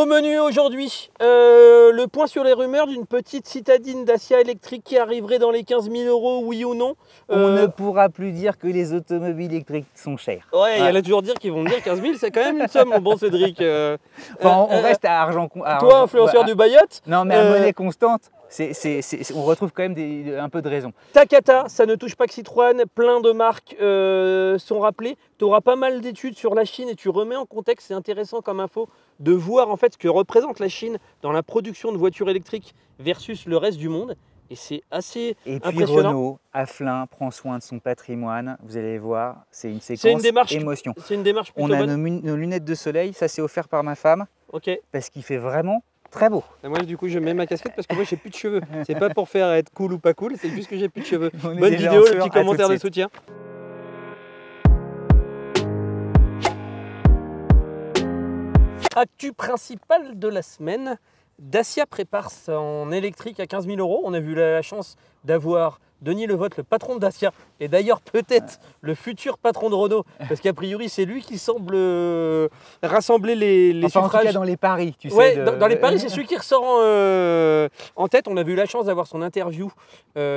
Au menu aujourd'hui, le point sur les rumeurs d'une petite citadine Dacia électrique qui arriverait dans les 15 000 €, oui ou non. On ne pourra plus dire que les automobiles électriques sont chères. Ouais, il y en a toujours dire qu'ils vont me dire 15 000, c'est quand même une somme, mon bon Cédric. Enfin, on reste à argent. Toi, influenceur du Bayotte. Non, mais à monnaie constante, on retrouve quand même un peu de raison. Takata, ça ne touche pas que Citroën, plein de marques sont rappelées. Tu auras pas mal d'études sur la Chine et tu remets en contexte, c'est intéressant comme info, de voir en fait ce que représente la Chine dans la production de voitures électriques versus le reste du monde. Et c'est assez impressionnant. Et puis Renault, Aflin, prend soin de son patrimoine. Vous allez voir, c'est une séquence émotion. C'est une démarche plutôt bonne. On a nos lunettes de soleil, ça c'est offert par ma femme. Ok. Parce qu'il fait vraiment très beau. Et moi du coup je mets ma casquette parce que moi j'ai plus de cheveux. C'est pas pour faire être cool ou pas cool, c'est juste que j'ai plus de cheveux. Bonne vidéo, le petit commentaire de soutien. Actu principale de la semaine, Dacia prépare son électrique à 15 000 €. On a eu la chance d'avoir Denis Levotte, le patron de Dacia, et d'ailleurs peut-être le futur patron de Renault, parce qu'a priori c'est lui qui semble rassembler les suffrages. En tout cas dans les paris, tu sais. Ouais, dans les paris, c'est celui qui ressort en tête. On a eu la chance d'avoir son interview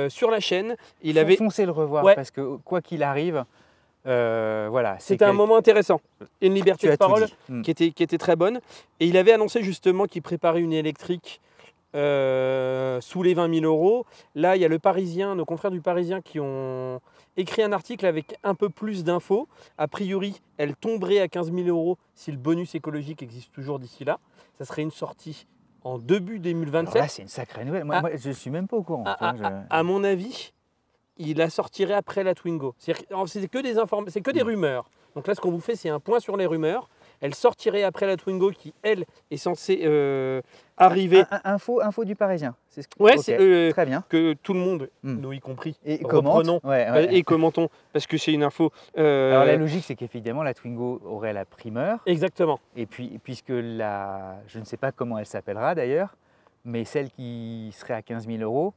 sur la chaîne. Il avait foncé le revoir, ouais. Parce que quoi qu'il arrive, voilà. C'était un moment intéressant, une liberté de parole qui était très bonne. Et il avait annoncé justement qu'il préparait une électrique sous les 20 000 €. Là, il y a le Parisien, nos confrères du Parisien qui ont écrit un article avec un peu plus d'infos. A priori, elle tomberait à 15 000 € si le bonus écologique existe toujours d'ici là. Ça serait une sortie en début 2027. Là, c'est une sacrée nouvelle. Moi, je ne suis même pas au courant. À mon avis, il la sortirait après la Twingo. C'est que des informations, c'est que des rumeurs. Donc là, ce qu'on vous fait, c'est un point sur les rumeurs. Elle sortirait après la Twingo qui, elle, est censée arriver. Info du Parisien. Ouais, c'est très bien. Que tout le monde, nous y compris, et reprenons et commentons, parce que c'est une info. Alors la logique, c'est qu'évidemment, la Twingo aurait la primeur. Exactement. Et puis, puisque je ne sais pas comment elle s'appellera d'ailleurs, mais celle qui serait à 15 000 €,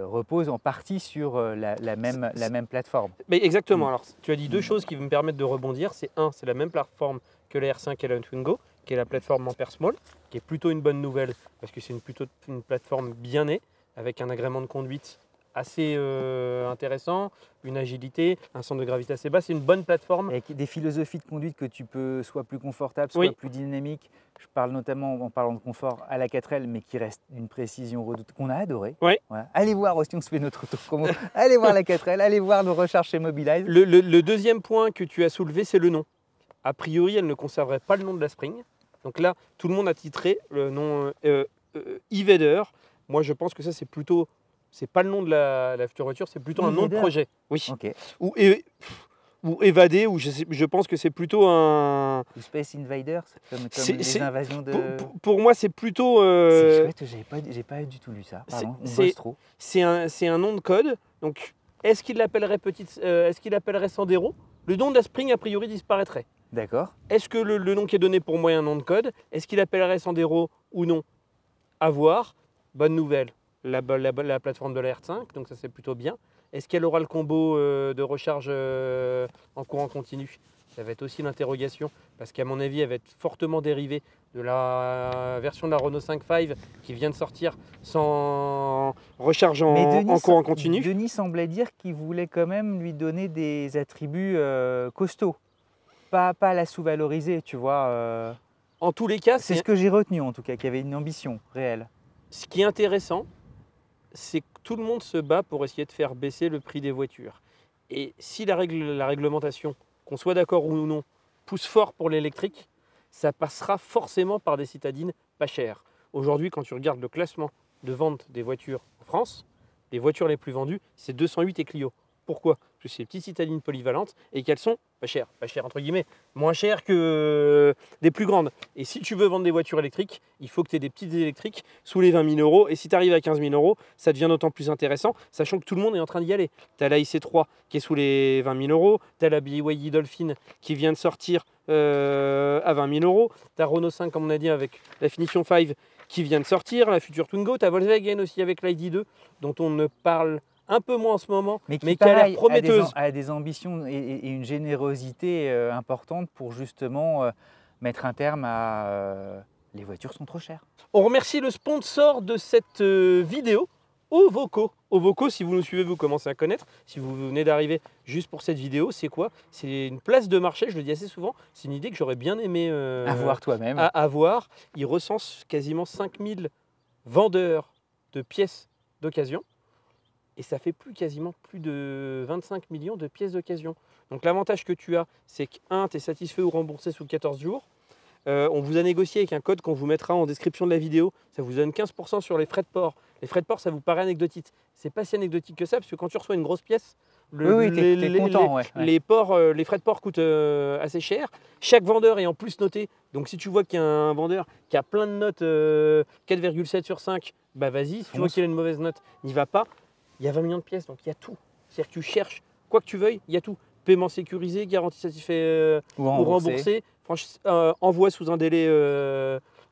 repose en partie sur la même plateforme. Mais exactement. Alors, tu as dit deux choses qui me permettent de rebondir. C'est c'est la même plateforme que la R5 et la Twingo, qui est la plateforme Ampere Small, qui est plutôt une bonne nouvelle parce que c'est plutôt une plateforme bien née, avec un agrément de conduite assez intéressant, une agilité, un centre de gravité assez bas. C'est une bonne plateforme. Avec des philosophies de conduite que tu peux soit plus confortable, soit plus dynamique. Je parle notamment, en parlant de confort, à la 4L, mais qui reste une précision redoutable, qu'on a adoré. Ouais. Voilà. Allez voir aussi, on se fait notre tour. Allez voir la 4L, allez voir nos recharges chez Mobilize. Le deuxième point que tu as soulevé, c'est le nom. A priori, elle ne conserverait pas le nom de la Spring. Donc là, tout le monde a titré le nom e-Vader. Moi, je pense que ça, c'est plutôt... C'est pas le nom de la future voiture, c'est plutôt un nom de projet. Oui. Okay. Ou Évadé, ou je pense que c'est plutôt un... Ou Space Invaders, comme les invasions de... Pour moi, c'est plutôt... C'est chouette, j'ai pas du tout lu ça. Pardon, on bosse trop. C'est un nom de code. Donc, est-ce qu'il l'appellerait Sandero? Le nom de la Spring, a priori, disparaîtrait. D'accord. Est-ce que le nom qui est donné pour moi est un nom de code? Est-ce qu'il appellerait Sandero ou non? À voir. Bonne nouvelle. La plateforme de la R5, donc ça c'est plutôt bien. Est-ce qu'elle aura le combo de recharge en courant continu? Ça va être aussi l'interrogation, parce qu'à mon avis, elle va être fortement dérivée de la version de la Renault 5.5 qui vient de sortir sans recharge en courant continu. Denis semblait dire qu'il voulait quand même lui donner des attributs costauds, pas la sous-valoriser, tu vois. En tous les cas, c'est ce que j'ai retenu en tout cas, qu'il y avait une ambition réelle. Ce qui est intéressant, c'est que tout le monde se bat pour essayer de faire baisser le prix des voitures. Et si la réglementation, qu'on soit d'accord ou non, pousse fort pour l'électrique, ça passera forcément par des citadines pas chères. Aujourd'hui, quand tu regardes le classement de vente des voitures en France, les voitures les plus vendues, c'est 208 et Clio. Pourquoi? Parce que c'est des petites citadines polyvalentes et qu'elles sont pas chères entre guillemets, moins chères que des plus grandes. Et si tu veux vendre des voitures électriques, il faut que tu aies des petites électriques sous les 20 000 €. Et si tu arrives à 15 000 €, ça devient d'autant plus intéressant, sachant que tout le monde est en train d'y aller. Tu as la IC3 qui est sous les 20 000 €, tu as la BYD Dolphin qui vient de sortir à 20 000 €, tu as Renault 5 comme on a dit avec la Finition 5 qui vient de sortir, la future Twingo, tu as Volkswagen aussi avec l'ID2 dont on ne parle un peu moins en ce moment, mais qui a l'air prometteuse. A des ambitions et une générosité importante pour justement mettre un terme à les voitures sont trop chères. On remercie le sponsor de cette vidéo, Ovoco. Ovoco, si vous nous suivez, vous commencez à connaître. Si vous venez d'arriver juste pour cette vidéo, c'est quoi? C'est une place de marché, je le dis assez souvent. C'est une idée que j'aurais bien aimé À voir toi-même. à avoir. Il recense quasiment 5000 vendeurs de pièces d'occasion. Et ça fait quasiment plus de 25 millions de pièces d'occasion. Donc l'avantage que tu as, c'est que, tu es satisfait ou remboursé sous 14 jours. On vous a négocié avec un code qu'on vous mettra en description de la vidéo. Ça vous donne 15% sur les frais de port. Les frais de port, ça vous paraît anecdotique. C'est pas si anecdotique que ça, parce que quand tu reçois une grosse pièce, t'es content, ouais. les frais de port coûtent assez cher. Chaque vendeur est en plus noté. Donc si tu vois qu'il y a un vendeur qui a plein de notes 4,7 sur 5, bah vas-y. Si tu vois qu'il a une mauvaise note, n'y va pas. Il y a 20 millions de pièces, donc il y a tout. C'est-à-dire que tu cherches, quoi que tu veuilles, il y a tout. Paiement sécurisé, garantie satisfait ou remboursé. Envoi sous un délai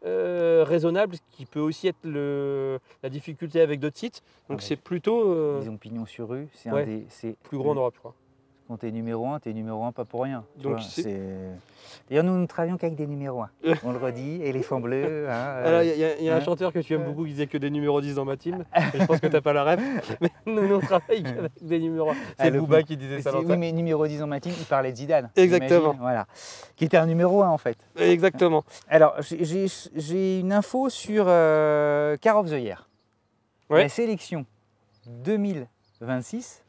raisonnable, ce qui peut aussi être la difficulté avec d'autres sites. Donc c'est plutôt... Ils ont pignon sur rue, c'est ouais, un des plus gros en Europe, je crois. Quand tu es numéro 1 pas pour rien. Donc D'ailleurs, nous ne travaillons qu'avec des numéros 1. On le redit, éléphant bleu. Il y a un chanteur que tu aimes beaucoup qui disait que des numéros 10 dans ma team. Je pense que tu n'as pas la rêve. Mais nous, on travaille qu'avec des numéros 1. C'est Booba qui disait ça. Oui, mais numéro 10 dans ma team, il parlait de Zidane. Exactement. Voilà. Qui était un numéro 1 en fait. Exactement. Alors, j'ai une info sur Car of the Year. Ouais. La sélection 2026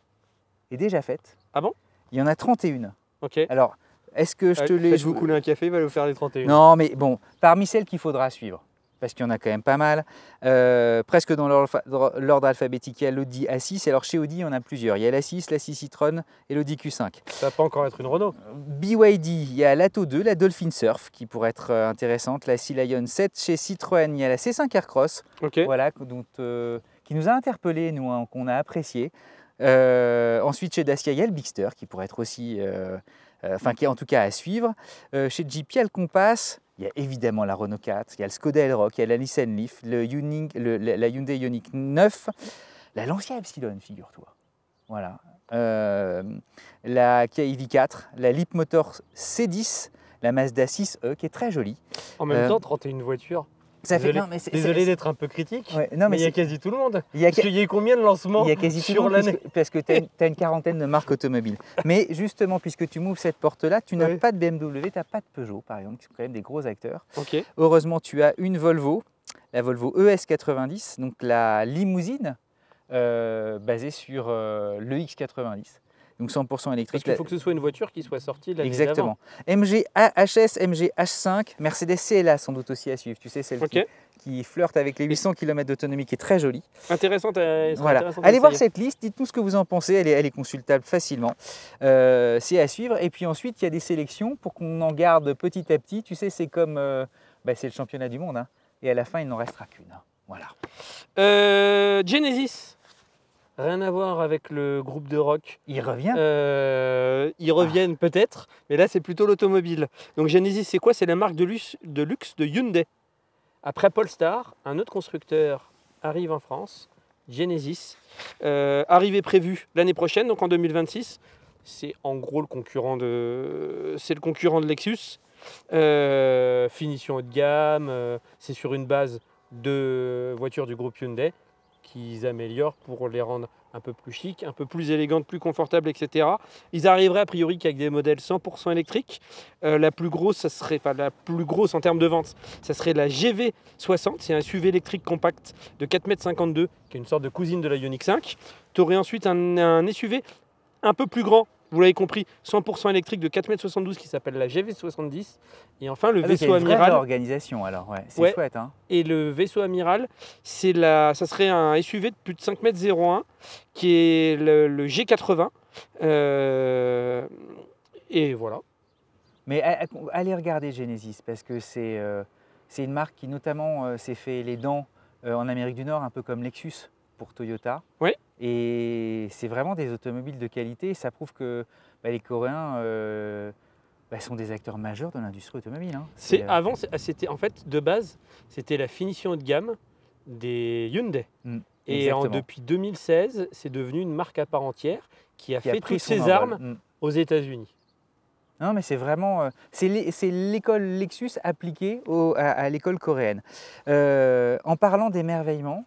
est déjà faite. Ah bon? Il y en a 31. Ok. Alors, est-ce que je te les... Faites-vous couler un café, il va vous faire les 31. Non, mais bon, parmi celles qu'il faudra suivre, parce qu'il y en a quand même pas mal, presque dans l'ordre alphabétique, il y a l'Audi A6. Alors chez Audi, il y en a plusieurs. Il y a l'A6, l'A6 e-tron et l'Audi Q5. Ça va pas encore être une Renault. BYD, il y a l'Atto 2, la Dolphin Surf, qui pourrait être intéressante. La Sea Lion 7. Chez Citroën, il y a la C5 Aircross, voilà, qui nous a interpellés, nous, hein, qu'on a apprécié. Ensuite, chez Dacia, il y a le Bigster, qui pourrait être aussi... qui est en tout cas à suivre. Chez Jeep, il y a le Compass, il y a évidemment la Renault 4, il y a le Skoda Elroq, il y a la Nissan Leaf, la Hyundai Ioniq 9, la Lancia Epsilon, figure-toi. Voilà. La Kia EV4, la Leapmotor C10, la Mazda 6e, qui est très jolie. En même temps, 31 voitures. Désolé d'être un peu critique, ouais, mais il y a quasi tout le monde. Il y a eu combien de lancements sur l'année? Parce que tu as une quarantaine de marques automobiles. Mais justement, puisque tu m'ouvres cette porte-là, tu n'as pas de BMW, tu n'as pas de Peugeot, par exemple, qui sont quand même des gros acteurs. Heureusement, tu as une Volvo, la Volvo ES90, donc la limousine basée sur le X90. Donc 100% électrique. Parce qu'il faut que ce soit une voiture qui soit sortie l'année d'avant. Exactement. MG HS, MG H5, Mercedes CLA sans doute aussi à suivre. Tu sais, celle qui flirte avec les 800 km d'autonomie, qui est très jolie. Intéressante. Voilà. Allez voir cette liste, dites-nous ce que vous en pensez, elle est consultable facilement. C'est à suivre. Et puis ensuite, il y a des sélections pour qu'on en garde petit à petit. Tu sais, c'est comme c'est le championnat du monde. Hein. Et à la fin, il n'en restera qu'une. Hein. Voilà. Genesis. Rien à voir avec le groupe de rock. Il revient. Ils reviennent peut-être, mais là c'est plutôt l'automobile. Donc Genesis, c'est quoi? C'est la marque de luxe de Hyundai. Après Polestar, un autre constructeur arrive en France, Genesis. Arrivée prévue l'année prochaine, donc en 2026. C'est en gros le concurrent de Lexus. Finition haut de gamme, c'est sur une base de voitures du groupe Hyundai qu'ils améliorent pour les rendre un peu plus chic, un peu plus élégantes, plus confortables, etc. Ils arriveraient a priori qu'avec des modèles 100% électriques. La plus grosse en termes de vente, ça serait la GV60. C'est un SUV électrique compact de 4,52 m, qui est une sorte de cousine de la Ioniq 5. Tu aurais ensuite un SUV un peu plus grand, vous l'avez compris, 100% électrique de 4,72 m qui s'appelle la GV70. Et enfin le vaisseau amiral. Organisation alors, c'est chouette. Hein. Et le vaisseau amiral, ça serait un SUV de plus de 5,01 m qui est le G80. Et voilà. Mais allez regarder Genesis parce que c'est une marque qui notamment s'est fait les dents en Amérique du Nord, un peu comme Lexus pour Toyota. Oui. Et c'est vraiment des automobiles de qualité. Ça prouve que les Coréens sont des acteurs majeurs de l'industrie automobile. Hein. Avant, c'était en fait de base, c'était la finition haut de gamme des Hyundai. Et depuis 2016, c'est devenu une marque à part entière qui a fait toutes ses armes aux États-Unis. Non, mais c'est vraiment, c'est l'école Lexus appliquée à l'école coréenne. En parlant d'émerveillement,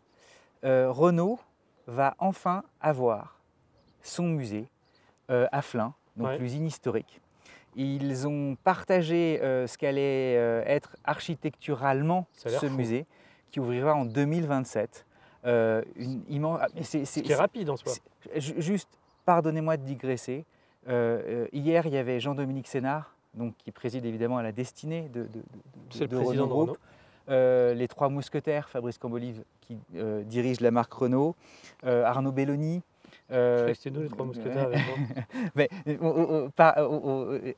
Renault va enfin avoir son musée à Flins, donc l'usine historique. Ils ont partagé ce qu'allait être architecturalement ce musée, qui ouvrira en 2027. Ce qui est rapide en soi. Juste, pardonnez-moi de digresser. Hier, il y avait Jean-Dominique Sénard, donc, qui préside évidemment à la destinée de Renault Group. Les trois mousquetaires, Fabrice Cambolive qui dirige la marque Renault, Arnaud Belloni. C'est nous les trois mousquetaires avec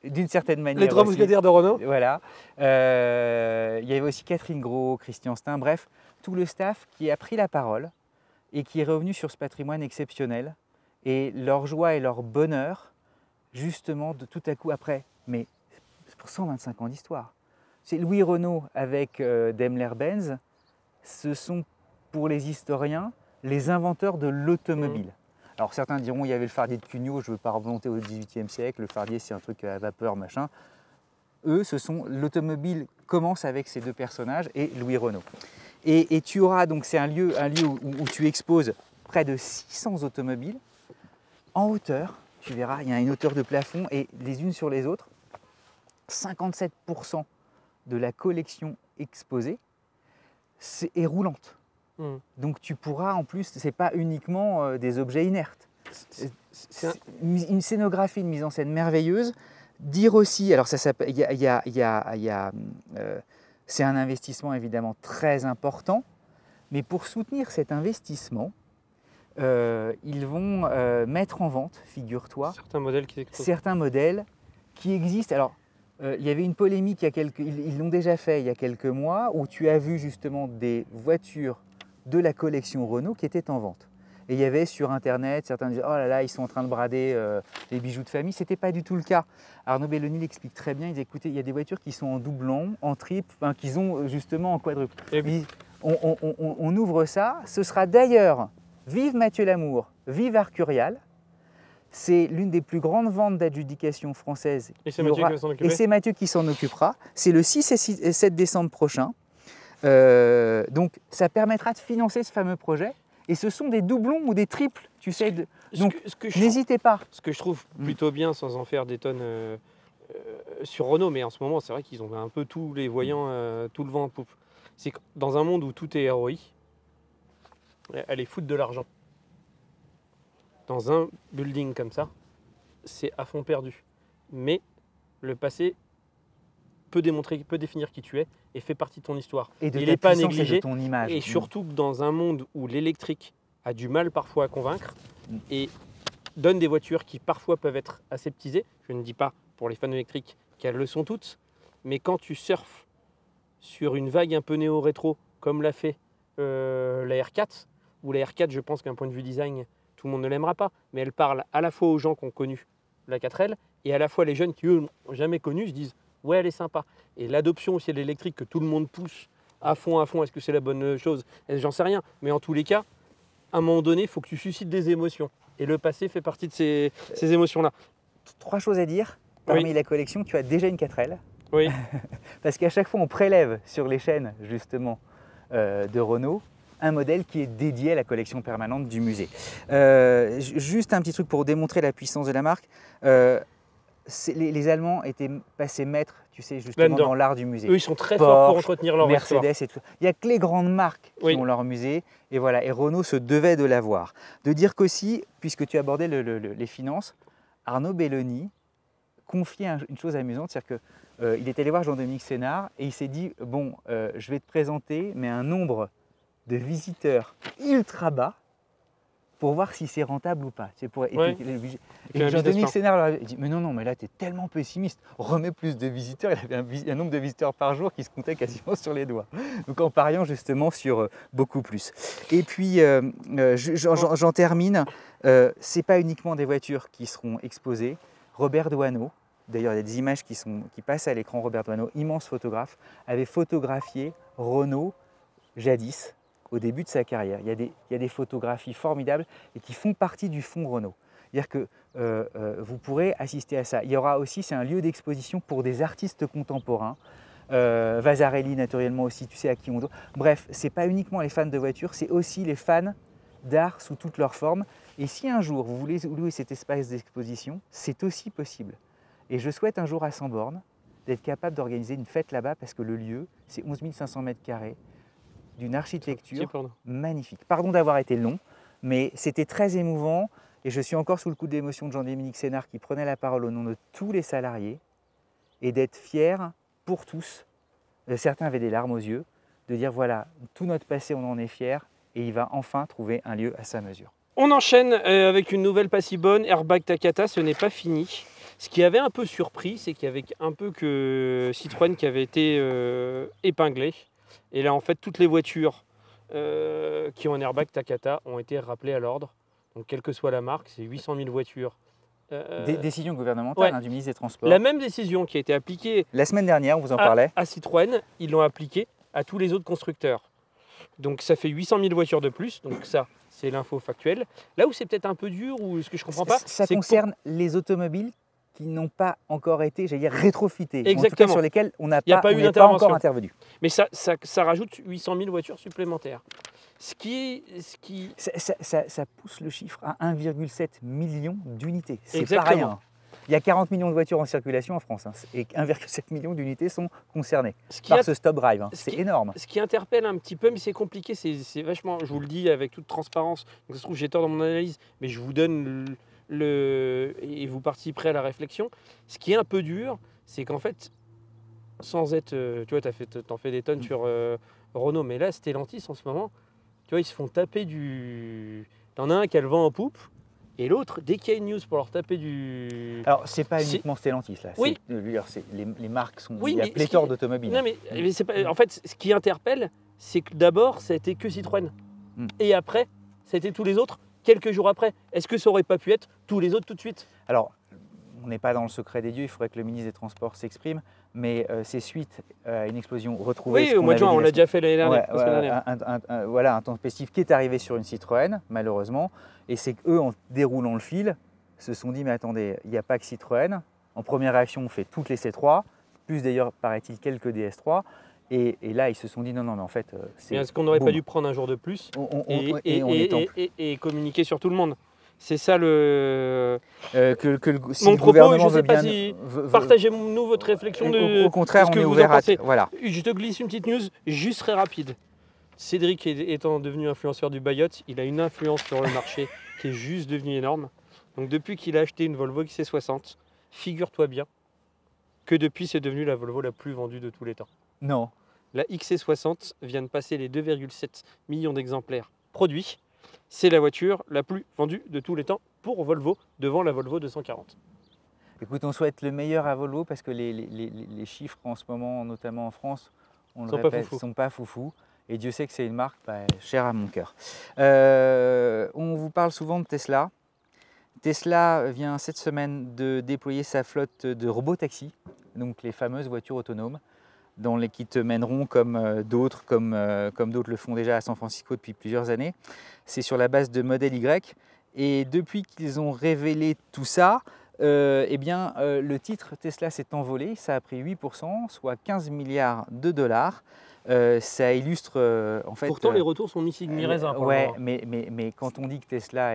d'une certaine manière. Les trois mousquetaires de Renault. Voilà. Il y avait aussi Catherine Gros, Christian Stein, bref, tout le staff qui a pris la parole et qui est revenu sur ce patrimoine exceptionnel et leur joie et leur bonheur, justement, de tout à coup après, mais pour 125 ans d'histoire. C'est Louis Renault avec Daimler-Benz, ce sont pour les historiens les inventeurs de l'automobile. Alors certains diront il y avait le fardier de Cugnot, je ne veux pas remonter au XVIIIe siècle, le fardier c'est un truc à vapeur, machin. Eux, l'automobile commence avec ces deux personnages et Louis Renault. Et tu auras donc, c'est un lieu où tu exposes près de 600 automobiles en hauteur. Tu verras, il y a une hauteur de plafond et les unes sur les autres. 57% de la collection exposée est roulante. Donc tu pourras en plus, ce n'est pas uniquement des objets inertes. C'est une scénographie, une mise en scène merveilleuse. Dire aussi, alors ça s'appelle, c'est un investissement évidemment très important, mais pour soutenir cet investissement, ils vont mettre en vente, figure-toi, certains modèles qui existent. Alors, il y avait une polémique, ils l'ont déjà fait il y a quelques mois, où tu as vu justement des voitures de la collection Renault qui étaient en vente. Et il y avait sur Internet, certains disaient « Oh là là, ils sont en train de brader les bijoux de famille ». Ce n'était pas du tout le cas. Arnaud Belloni l'explique très bien. Il dit « Écoutez, il y a des voitures qui sont en doublon, en triple, enfin, qui ont justement en quadruple. On ouvre ça. Ce sera d'ailleurs, vive Mathieu Lamour, vive Arcurial. C'est l'une des plus grandes ventes d'adjudication française. Et c'est Mathieu qui s'en occupera. C'est le 6 et 7 décembre prochain. Donc, ça permettra de financer ce fameux projet. Et ce sont des doublons ou des triples, tu sais. Donc, n'hésitez pas. Ce que je trouve plutôt bien, sans en faire des tonnes sur Renault, mais en ce moment, c'est vrai qu'ils ont un peu tous les voyants, tout le vent en poupe. C'est que dans un monde où tout est ROI, allez foutre de l'argent. Dans un building comme ça, c'est à fond perdu. Mais le passé peut définir qui tu es et fait partie de ton histoire. Et de il n'est pas négligé. Et de ton image. Et surtout que dans un monde où l'électrique a du mal parfois à convaincre et donne des voitures qui parfois peuvent être aseptisées, je ne dis pas pour les fans électriques qu'elles le sont toutes, mais quand tu surfes sur une vague un peu néo-rétro comme l'a fait la R4, ou la R4 je pense qu'un point de vue design, tout le monde ne l'aimera pas, mais elle parle à la fois aux gens qui ont connu la 4L et à la fois les jeunes qui eux n'ont jamais connu se disent ouais elle est sympa. Et l'adoption aussi de l'électrique que tout le monde pousse à fond, est-ce que c'est la bonne chose? J'en sais rien, mais en tous les cas, à un moment donné, il faut que tu suscites des émotions. Et le passé fait partie de ces émotions-là. 3 choses à dire. Parmi la collection, tu as déjà une 4L. Oui. Parce qu'à chaque fois, on prélève sur les chaînes justement de Renault un modèle qui est dédié à la collection permanente du musée. Juste un petit truc pour démontrer la puissance de la marque. Les Allemands étaient passés maîtres, tu sais, justement dans l'art du musée. Eux, ils sont très forts pour entretenir leur Mercedes et tout. Il n'y a que les grandes marques qui ont leur musée. Et voilà, et Renault se devait de l'avoir. De dire qu'aussi, puisque tu abordais les finances, Arnaud Belloni confiait une chose amusante, c'est-à-dire qu'il est allé voir Jean-Dominique Sénard et il s'est dit, bon, je vais te présenter, mais un nombre de visiteurs ultra bas, pour voir si c'est rentable ou pas. Et Jean-Dominique Sénard leur a dit « Mais non, mais là, tu es tellement pessimiste. Remets plus de visiteurs. » Il avait un nombre de visiteurs par jour qui se comptait quasiment sur les doigts. Donc, en pariant justement sur beaucoup plus. Et puis, j'en termine. Ce n'est pas uniquement des voitures qui seront exposées. Robert Doisneau, d'ailleurs, il y a des images qui passent à l'écran. Robert Doisneau, immense photographe, avait photographié Renault jadis, au début de sa carrière. Il y a des photographies formidables et qui font partie du fonds Renault. C'est-à-dire que vous pourrez assister à ça. Il y aura aussi, c'est un lieu d'exposition pour des artistes contemporains. Vasarely naturellement aussi, tu sais à qui on doit. Bref, ce n'est pas uniquement les fans de voitures, c'est aussi les fans d'art sous toutes leurs formes. Et si un jour vous voulez louer cet espace d'exposition, c'est aussi possible. Et je souhaite un jour à Sandborn d'être capable d'organiser une fête là-bas parce que le lieu, c'est 11 500 mètres carrés d'une architecture magnifique. Pardon d'avoir été long, mais c'était très émouvant et je suis encore sous le coup de l'émotion de Jean-Dominique Sénard qui prenait la parole au nom de tous les salariés et d'être fier pour tous. Certains avaient des larmes aux yeux, de dire voilà, tout notre passé, on en est fier et il va enfin trouver un lieu à sa mesure. On enchaîne avec une nouvelle pas si bonne, Airbag Takata, ce n'est pas fini. Ce qui avait un peu surpris, c'est qu'il y avait un peu que Citroën qui avait été épinglé. Et là, en fait, toutes les voitures qui ont un airbag Takata ont été rappelées à l'ordre. Donc, quelle que soit la marque, c'est 800 000 voitures. Décision gouvernementale du ministre des Transports. La même décision qui a été appliquée la semaine dernière, on vous en parlait. À Citroën, ils l'ont appliquée à tous les autres constructeurs. Donc ça fait 800 000 voitures de plus, donc ça c'est l'info factuelle. Là où c'est peut-être un peu dur, ou ce que je ne comprends pas, ça concerne les automobiles qui n'ont pas encore été, j'allais dire, rétrofités. Exactement. En tout cas sur lesquels on n'a pas encore intervenu. Mais ça rajoute 800 000 voitures supplémentaires. Ça pousse le chiffre à 1,7 million d'unités. C'est pas rien. Il y a 40 millions de voitures en circulation en France et 1,7 million d'unités sont concernées par ce stop drive. C'est énorme. Ce qui interpelle un petit peu, mais c'est compliqué, c'est vachement, je vous le dis avec toute transparence, donc ça se trouve j'ai tort dans mon analyse, mais je vous donne et vous participerez à la réflexion. Ce qui est un peu dur, c'est qu'en fait, sans être, tu vois, t'en fais des tonnes sur Renault, mais là Stellantis en ce moment, tu vois, ils se font taper T'en as un qui a le vent en poupe, et l'autre, dès qu'il y a une news pour leur taper du... Alors, c'est pas uniquement Stellantis, là. Oui. Les marques sont... Oui, il y a pléthore d'automobiles. Non, mais c'est pas... En fait, ce qui interpelle, c'est que d'abord, ça a été que Citroën. Et après, ça a été tous les autres, quelques jours après. Est-ce que ça aurait pas pu être tous les autres tout de suite? Alors, on n'est pas dans le secret des dieux, il faudrait que le ministre des Transports s'exprime, mais c'est suite à une explosion retrouvée. Oui, au mois de juin, on l'a déjà fait l'année dernière. Voilà, un tempestif qui est arrivé sur une Citroën, malheureusement, et c'est qu'eux, en déroulant le fil, se sont dit, mais attendez, il n'y a pas que Citroën. En première réaction, on fait toutes les C3, plus d'ailleurs, paraît-il, quelques DS3. Et là, ils se sont dit, non, mais en fait, c'est... Est-ce qu'on n'aurait pas dû prendre un jour de plus et communiquer sur tout le monde? C'est ça le... si mon le propos, gouvernement je ne sais pas bien, si... Partagez-nous votre réflexion de au contraire, ce que on est vous ouvert en pensez. Voilà. Je te glisse une petite news, juste très rapide. Cédric étant devenu influenceur du Bayot, il a une influence sur le marché qui est juste devenue énorme. Donc depuis qu'il a acheté une Volvo XC60, figure-toi bien que depuis c'est devenu la Volvo la plus vendue de tous les temps. Non. La XC60 vient de passer les 2,7 millions d'exemplaires produits. C'est la voiture la plus vendue de tous les temps pour Volvo, devant la Volvo 240. Écoute, on souhaite le meilleur à Volvo parce que les chiffres en ce moment, notamment en France, on le répète, ne sont pas foufous. Et Dieu sait que c'est une marque chère à mon cœur. On vous parle souvent de Tesla. Tesla vient cette semaine de déployer sa flotte de robotaxis, donc les fameuses voitures autonomes, qui te mèneront comme d'autres le font déjà à San Francisco depuis plusieurs années. C'est sur la base de Model Y. Et depuis qu'ils ont révélé tout ça, le titre Tesla s'est envolé. Ça a pris 8%, soit 15 milliards de dollars. Ça illustre en fait... Pourtant, les retours sont mi-raisin. Ouais, mais quand on dit que Tesla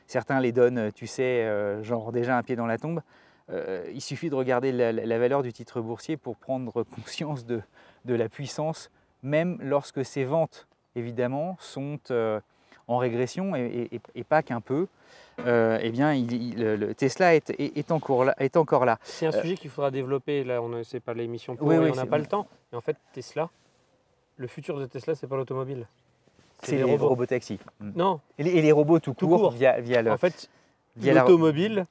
certains les donnent, tu sais, genre déjà un pied dans la tombe, il suffit de regarder la valeur du titre boursier pour prendre conscience de la puissance, même lorsque ces ventes, évidemment, sont en régression et pas qu'un peu. Le Tesla est encore là. C'est un sujet qu'il faudra développer. Là, c'est pas l'émission pour on n'a pas le temps. Et en fait, Tesla, le futur de Tesla, c'est pas l'automobile. C'est les robotaxis. Non. Et les robots tout court. Via en fait, l'automobile,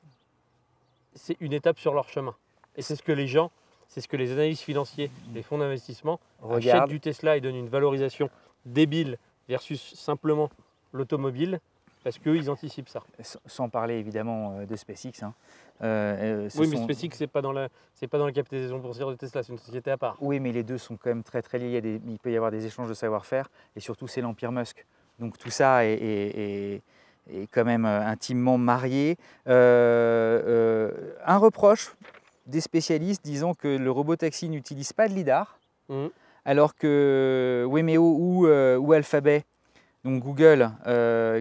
c'est une étape sur leur chemin. Et c'est ce que les analystes financiers, les fonds d'investissement achètent du Tesla et donnent une valorisation débile versus simplement l'automobile, parce qu'eux, ils anticipent ça. Sans parler évidemment de SpaceX. Mais SpaceX, c'est pas dans la capitalisation boursière de Tesla, c'est une société à part. Oui, mais les deux sont quand même très très liés. Il peut y avoir des échanges de savoir-faire, et surtout c'est l'empire Musk. Donc tout ça est quand même intimement marié. Un reproche des spécialistes disant que le robotaxi n'utilise pas de lidar, alors que Waymo ou Alphabet, donc Google,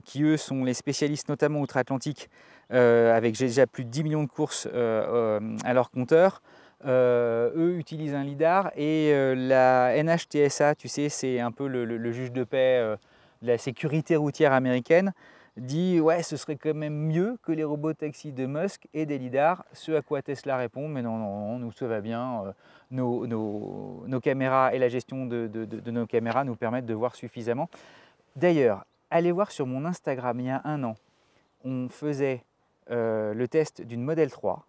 qui eux sont les spécialistes notamment outre-Atlantique, avec déjà plus de 10 millions de courses à leur compteur, eux utilisent un lidar et la NHTSA, tu sais, c'est un peu le juge de paix de la sécurité routière américaine, dit ouais, ce serait quand même mieux que les robots taxis de Musk et des lidars. Ce à quoi Tesla répond mais non, non, non, nous ça va bien, nos caméras et la gestion de nos caméras nous permettent de voir suffisamment. D'ailleurs, allez voir sur mon Instagram il y a un an, on faisait le test d'une Model 3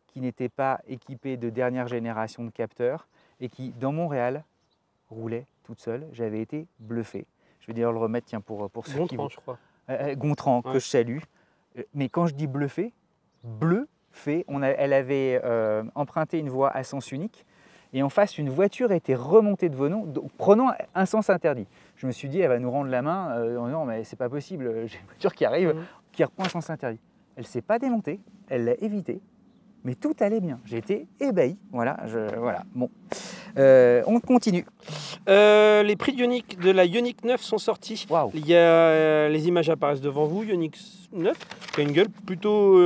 qui n'était pas équipée de dernière génération de capteurs et qui, dans Montréal, roulait toute seule. J'avais été bluffé. Je vais d'ailleurs le remettre tiens, pour ceux Gontran, je crois. Gontran, ouais. Que je salue. Mais quand je dis bluffé, elle avait emprunté une voie à sens unique et en face, une voiture était remontée de Venon, prenant un sens interdit. Je me suis dit, elle va nous rendre la main en disant, mais c'est pas possible, j'ai une voiture qui arrive, qui reprend un sens interdit. Elle ne s'est pas démontée, elle l'a évité, mais tout allait bien. J'ai été ébahi. Voilà, voilà. Bon, on continue. Les prix de la Ioniq 9 sont sortis. Wow. Il y a, les images apparaissent devant vous. Ioniq 9, qui a une gueule plutôt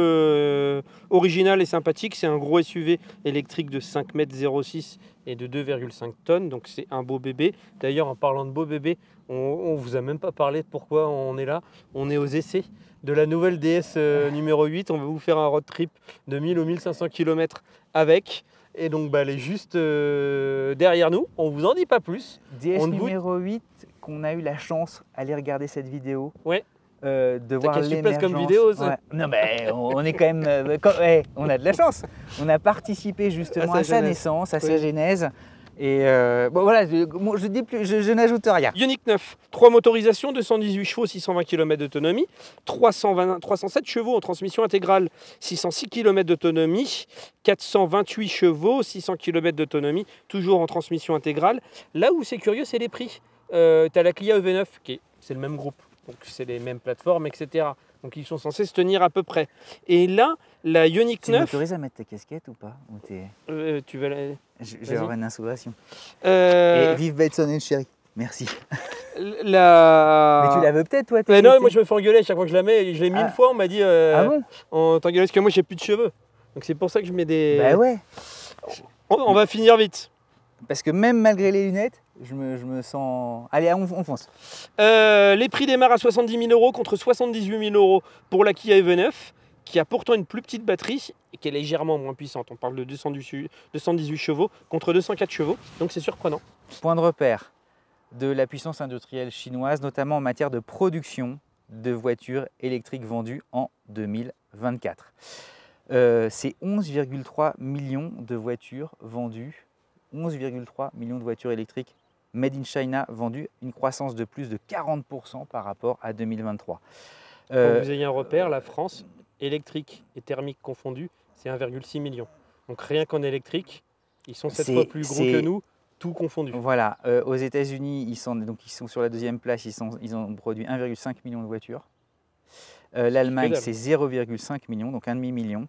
originale et sympathique. C'est un gros SUV électrique de 5,06 m et de 2,5 tonnes. Donc c'est un beau bébé. D'ailleurs, en parlant de beau bébé, on ne vous a même pas parlé de pourquoi on est là. On est aux essais de la nouvelle DS numéro 8. On va vous faire un road trip de 1000 ou 1500 km avec. Et donc elle est juste derrière nous, on ne vous en dit pas plus. DS numéro 8, qu'on a eu la chance d'aller regarder cette vidéo. Ouais. De voir l'émergence. Comme vidéo, ça. Ouais. Non mais on est quand même, on a de la chance. On a participé justement à sa naissance, à sa genèse. Et bon voilà, je dis plus, je n'ajoute rien. Ioniq 9, 3 motorisations, 218 chevaux, 620 km d'autonomie, 307 chevaux en transmission intégrale, 606 km d'autonomie, 428 chevaux, 600 km d'autonomie, toujours en transmission intégrale. Là où c'est curieux, c'est les prix. Tu as la Clio EV9, c'est le même groupe, donc c'est les mêmes plateformes, etc. Donc ils sont censés se tenir à peu près. Et là, la Ioniq 9... Tu m'autorises à mettre ta casquette ou pas tu veux la... Je vais avoir une inspiration. Et vive Betson et Chéri. Merci. Mais tu la veux peut-être toi? Non, moi je me fais engueuler chaque fois que je la mets. Je l'ai mis une fois, on m'a dit ah bon? On t'engueule parce que moi j'ai plus de cheveux. Donc c'est pour ça que je mets des... Bah ouais. On va finir vite. Parce que même malgré les lunettes, je me sens... Allez, on fonce. Les prix démarrent à 70 000 € contre 78 000 € pour la Kia EV9, qui a pourtant une plus petite batterie et qui est légèrement moins puissante. On parle de 218 chevaux contre 204 chevaux, donc c'est surprenant. Point de repère de la puissance industrielle chinoise, notamment en matière de production de voitures électriques vendues en 2024. C'est 11,3 millions de voitures vendues, 11,3 millions de voitures électriques Made in China vendues, une croissance de plus de 40% par rapport à 2023. Pour que vous ayez un repère, la France, électrique et thermique confondus, c'est 1,6 million. Donc rien qu'en électrique, ils sont 7 fois plus gros que nous, tout confondu. Voilà, aux États-Unis, ils sont sur la deuxième place, ils ont produit 1,5 million de voitures. L'Allemagne, c'est 0,5 million, donc 1,5 million.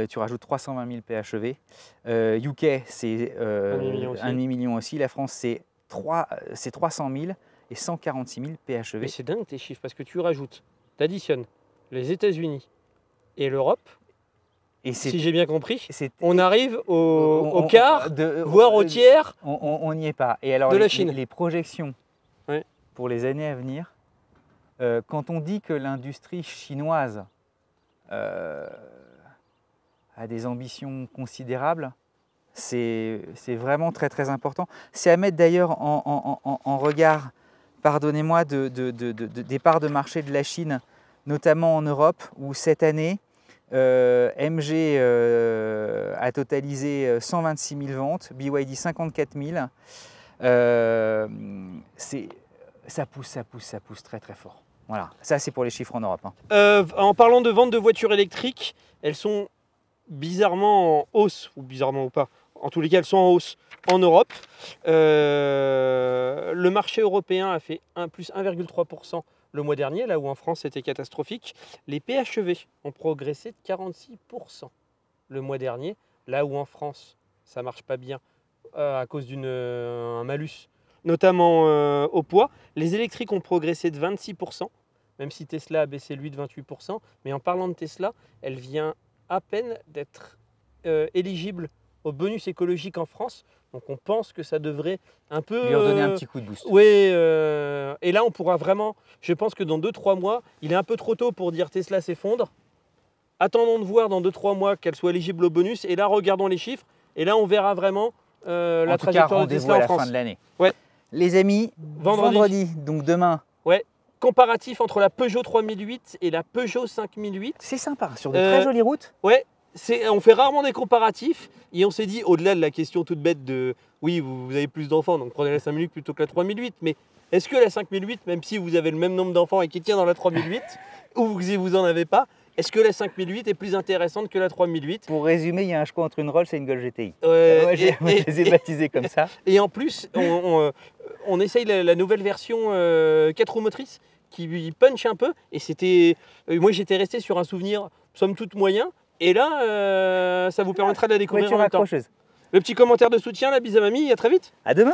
Tu rajoutes 320 000 PHEV. UK, c'est 1,5 million aussi. La France, c'est 300 000 et 146 000 PHEV. Mais c'est dingue tes chiffres, parce que tu rajoutes, tu additionnes les États-Unis et l'Europe. Et si j'ai bien compris, on arrive au quart, voire au tiers on n'y est pas. Et alors, de la Chine. Les projections pour les années à venir, quand on dit que l'industrie chinoise a des ambitions considérables, c'est vraiment très très important. C'est à mettre d'ailleurs en regard, pardonnez-moi, des parts de marché de la Chine, notamment en Europe, où cette année, MG a totalisé 126 000 ventes, BYD 54 000. Ça pousse très très fort. Voilà, ça c'est pour les chiffres en Europe. En parlant de vente de voitures électriques, elles sont bizarrement en hausse, ou bizarrement ou pas, en tous les cas elles sont en hausse en Europe. Le marché européen a fait plus 1,3% le mois dernier, là où en France c'était catastrophique, les PHEV ont progressé de 46% le mois dernier, là où en France ça marche pas bien à cause d'un malus, notamment au poids. Les électriques ont progressé de 26%, même si Tesla a baissé lui de 28%. Mais en parlant de Tesla, elle vient à peine d'être éligible au bonus écologique en France. Donc on pense que ça devrait un peu... lui redonner un petit coup de boost. Oui, et là on pourra vraiment... Je pense que dans 2-3 mois, il est un peu trop tôt pour dire Tesla s'effondre. Attendons de voir dans 2-3 mois qu'elle soit éligible au bonus. Et là, regardons les chiffres. Et là, on verra vraiment la trajectoire de Tesla en France. À la fin de l'année. Ouais. Les amis, vendredi, donc demain. Ouais. Comparatif entre la Peugeot 3008 et la Peugeot 5008. C'est sympa, sur de très jolies routes. Ouais. On fait rarement des comparatifs et on s'est dit, au-delà de la question toute bête de oui, vous avez plus d'enfants, donc prenez la 5008 plutôt que la 3008, mais est-ce que la 5008, même si vous avez le même nombre d'enfants et qui tient dans la 3008, ou vous n'en avez pas, est-ce que la 5008 est plus intéressante que la 3008? Pour résumer, il y a un choix entre une Rolls et une Golf GTI. Moi, je les ai baptisés comme ça. Et en plus, on essaye la nouvelle version 4 roues motrices qui punch un peu. Et c'était, moi, j'étais resté sur un souvenir somme toute moyen. Et là, ça vous permettra de la découvrir en même temps. Le petit commentaire de soutien, la bise à mamie, à très vite. À demain.